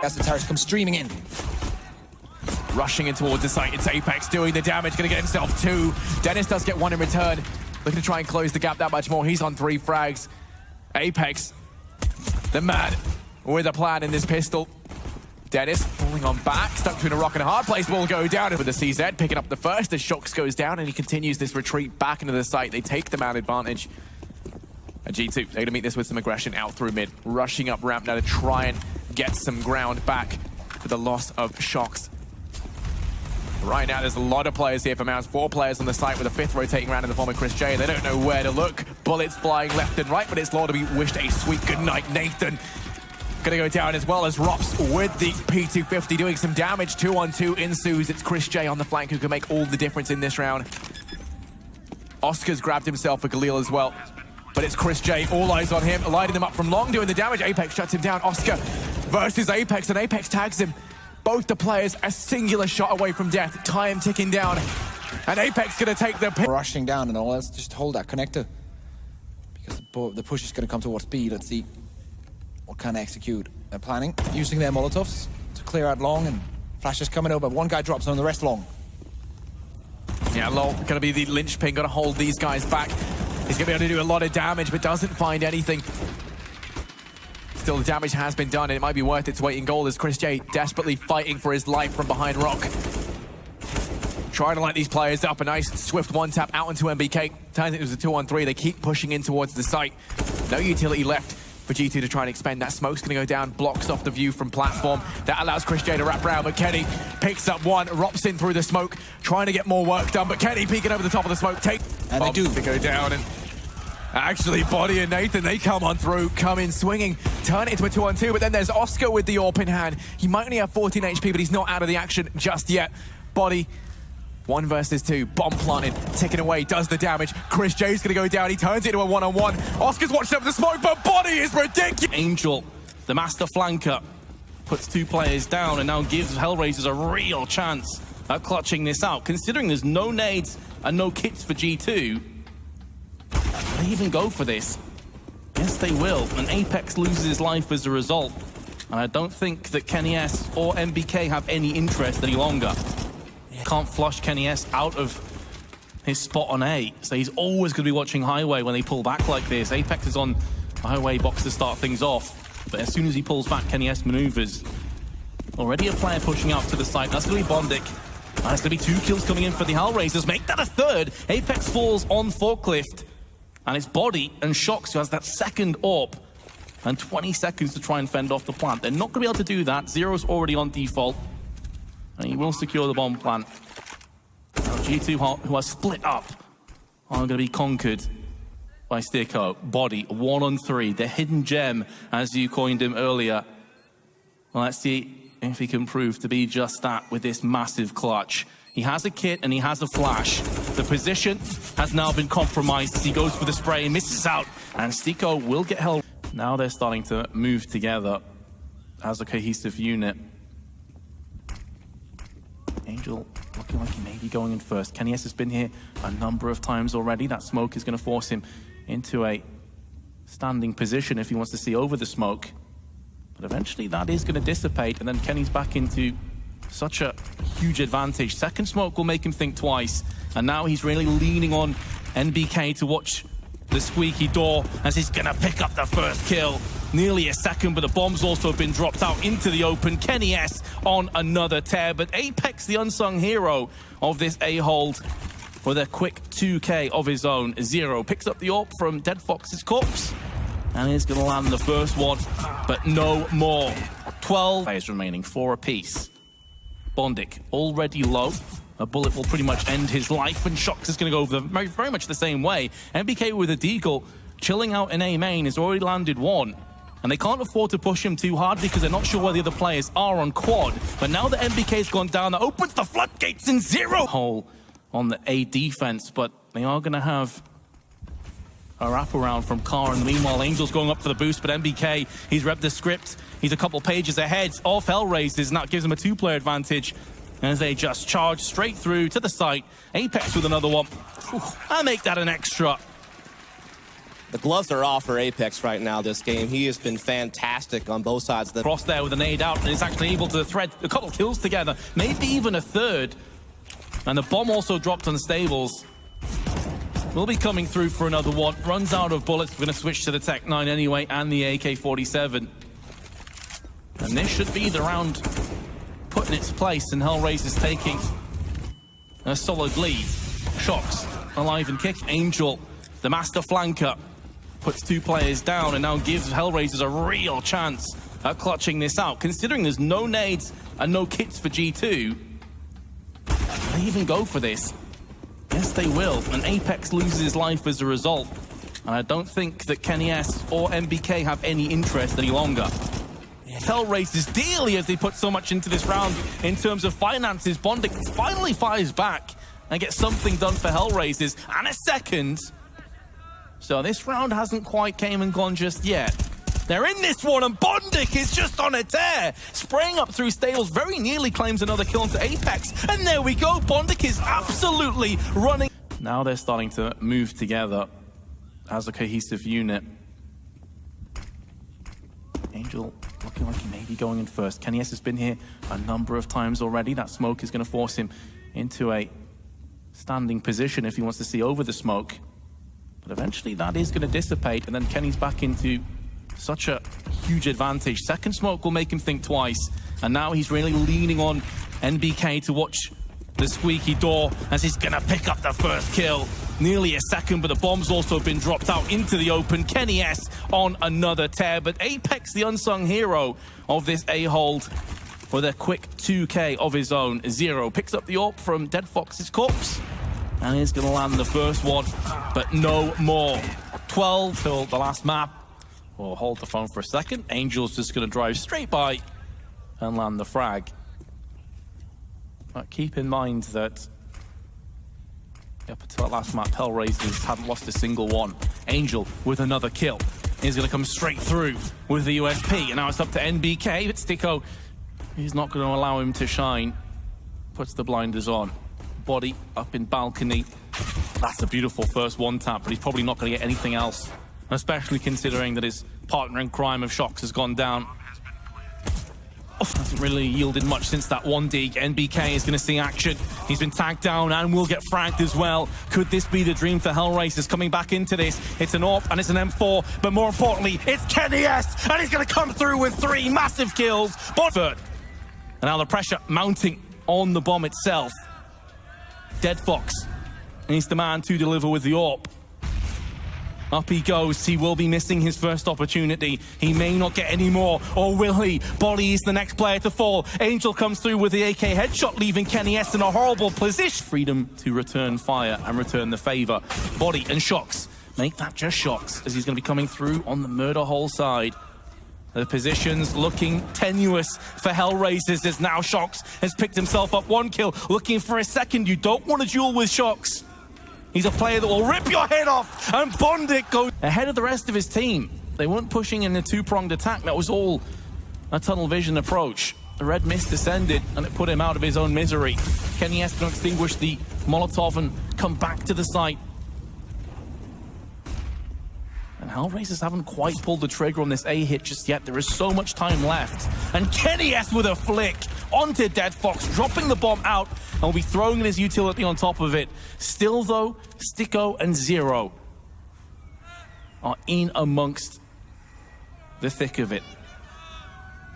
as the turrets come streaming in. Rushing in towards the site, it's Apex doing the damage, gonna get himself 2. Dennis does get 1 in return. Looking to try and close the gap that much more. He's on 3 frags. Apex, the man, with a plan in this pistol. Dennis falling on back, stuck between a rock and a hard place, will go down with the CZ, picking up the first as Shox goes down, and he continues this retreat back into the site. They take the man advantage. And G2, they're going to meet this with some aggression out through mid, rushing up ramp now to try and get some ground back for the loss of Shox. Right now, there's a lot of players here for Mouse. 4 players on the site with a 5th rotating round in the form of Chris J. They don't know where to look. Bullets flying left and right, but it's Law to be wished a sweet good night. Nathan gonna go down, as well as Rops with the P250 doing some damage. 2-on-2 ensues. It's Chris J on the flank who can make all the difference in this round. Oscar's grabbed himself for Galil as well, but it's Chris J, all eyes on him, lighting them up from long, doing the damage. Apex shuts him down. Oscar versus Apex, and Apex tags him. Both the players a singular shot away from death. Time ticking down, and Apex gonna take the pick. Rushing down and all else, just hold that connector. Because the push is gonna come towards B. Let's see what kind of execute. They're planning, using their Molotovs to clear out long, and flashes coming over. One guy drops on the rest long. Yeah, Lol gonna be the linchpin, gonna hold these guys back. He's gonna be able to do a lot of damage, but doesn't find anything. Still, the damage has been done, and it might be worth its weight in gold as Chris J desperately fighting for his life from behind rock. Trying to light these players up. A nice swift one-tap out into MBK. Turns it was a 2-on-3. They keep pushing in towards the site. No utility left for G2 to try and expend. That smoke's going to go down, blocks off the view from platform. That allows Chris J to wrap around, but Kenny picks up 1, Rops in through the smoke, trying to get more work done, but Kenny peeking over the top of the smoke. And they do. To go down, and actually, Body and Nathan, they come on through, come in swinging, turn it into a 2-on-2, but then there's Oscar with the AWP in hand. He might only have 14 HP, but he's not out of the action just yet. Body, 1 versus 2, bomb planted, ticking away, does the damage. Chris J's gonna go down, he turns it into a 1-on-1. Oscar's watching over the smoke, but Body is ridiculous. Angel, the master flanker, puts 2 players down and now gives Hellraisers a real chance at clutching this out. Considering there's no nades and no kits for G2, they even go for this? Yes, they will. And Apex loses his life as a result. And I don't think that Kenny S or MBK have any interest any longer. Can't flush Kenny S out of his spot on A. So he's always going to be watching Highway when they pull back like this. Apex is on the Highway box to start things off. But as soon as he pulls back, Kenny S maneuvers. Already a player pushing out to the site. That's going to be Bondic. That's going to be 2 kills coming in for the Hellraisers. Make that a 3rd. Apex falls on Forklift. And it's Body and Shox who has that 2nd AWP. And 20 seconds to try and fend off the plant. They're not going to be able to do that. Zero's already on default. And he will secure the bomb plant. Now G2, who are split up, are going to be conquered by Sticko. Body, 1-on-3. The hidden gem, as you coined him earlier. Well, let's see if he can prove to be just that with this massive clutch. He has a kit and he has a flash. The position has now been compromised as he goes for the spray and misses out. And Sticko will get held. Now they're starting to move together as a cohesive unit. Angel looking like he may be going in first. Kenny S has been here a number of times already. That smoke is going to force him into a standing position if he wants to see over the smoke. But eventually that is going to dissipate, and then Kenny's back into such a huge advantage. 2nd smoke will make him think twice, and now he's really leaning on NBK to watch the squeaky door as he's gonna pick up the 1st kill. Nearly a 2nd, but the bomb's also been dropped out into the open. Kenny S on another tear, but Apex, the unsung hero of this A-hold, with a quick 2K of his own. Zero picks up the AWP from Dead Fox's corpse, and is gonna land the 1st one, but no more. 12 players remaining, 4 apiece. Bondic already low. A bullet will pretty much end his life, and Shox is going to go very much the same way. MBK with a deagle, chilling out in A main, has already landed 1. And they can't afford to push him too hard because they're not sure where the other players are on quad. But now that MBK's gone down, that opens the floodgates in Zero. Hole on the A defense, but they are going to have a wraparound from Carr. And meanwhile, Angel's going up for the boost, but MBK, he's read the script. He's a couple pages ahead of Hellraisers, and that gives him a 2-player advantage as they just charge straight through to the site. Apex with another one. And make that an extra. The gloves are off for Apex right now this game. He has been fantastic on both sides. Cross there with a nade out, and is actually able to thread a couple of kills together, maybe even a third. And the bomb also dropped on Stables. Will be coming through for another one. Runs out of bullets. We're going to switch to the Tech 9 anyway, and the AK-47. And this should be the round put in its place, and Hellraisers taking a solid lead. Shox alive and kick. Angel, the master flanker, puts 2 players down and now gives Hellraisers a real chance at clutching this out. Considering there's no nades and no kits for G2, will they even go for this? Yes, they will, and Apex loses his life as a result. And I don't think that Kenny S or MBK have any interest any longer. Hellraisers dearly as they put so much into this round in terms of finances. Bondic finally fires back and gets something done for Hellraisers, and a second. So this round hasn't quite came and gone just yet. They're in this one, and Bondic is just on a tear. Spraying up through Stables, very nearly claims another kill into Apex. And there we go, Bondic is absolutely running. Now they're starting to move together as a cohesive unit. Angel looking like he may be going in first. Kenny S has been here a number of times already. That smoke is going to force him into a standing position if he wants to see over the smoke. But eventually that is going to dissipate, and then Kenny's back into such a huge advantage. Second smoke will make him think twice, and now he's really leaning on NBK to watch the squeaky door as he's going to pick up the first kill. Nearly a second, but the bomb's also been dropped out into the open. Kenny S on another tear, but Apex, the unsung hero of this A-hold, with a quick 2K of his own. Zero picks up the AWP from Dead Fox's corpse, and he's going to land the first one, but no more. 12 till the last map. We'll hold the phone for a second. Angel's just going to drive straight by and land the frag. But keep in mind that up until that last map, Hellraisers hadn't lost a single one. Angel with another kill. He's going to come straight through with the USP, and now it's up to NBK, but Sticko, he's not going to allow him to shine. Puts the blinders on. Body up in balcony. That's a beautiful first one tap, but he's probably not going to get anything else, especially considering that his partner in crime of Shox has gone down. Hasn't really yielded much since that one dig. NBK is going to see action. He's been tagged down and will get fragged as well. Could this be the dream for Hellraisers coming back into this? It's an AWP and it's an M4, but more importantly, it's Kenny S, and he's going to come through with 3 massive kills. Botford. And now the pressure mounting on the bomb itself. Dead Fox, and he's the man to deliver with the AWP. Up he goes. He will be missing his first opportunity. He may not get any more, or will he? Bolly is the next player to fall. Angel comes through with the AK headshot, leaving Kenny S in a horrible position. Freedom to return fire and return the favor. Body and Shox make that just Shox, as he's going to be coming through on the murder hole side. The positions looking tenuous for Hellraisers as now Shox has picked himself up 1 kill, looking for a second. You don't want to duel with Shox. He's a player that will rip your head off, and Bondic goes ahead of the rest of his team. They weren't pushing in a 2-pronged attack. That was all a tunnel vision approach. The red mist descended, and it put him out of his own misery. Kenny has to extinguish the Molotov and come back to the site. And Hellraisers haven't quite pulled the trigger on this A hit just yet. There is so much time left. And Kenny S with a flick onto Dead Fox, dropping the bomb out, and will be throwing his utility on top of it. Still though, Sticko and Zero are in amongst the thick of it.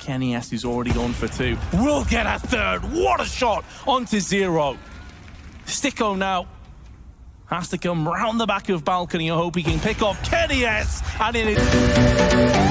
Kenny S, who's already gone for 2, will get a third. What a shot onto Zero. Sticko now has to come round the back of balcony. I hope he can pick off Kenny S, and it is...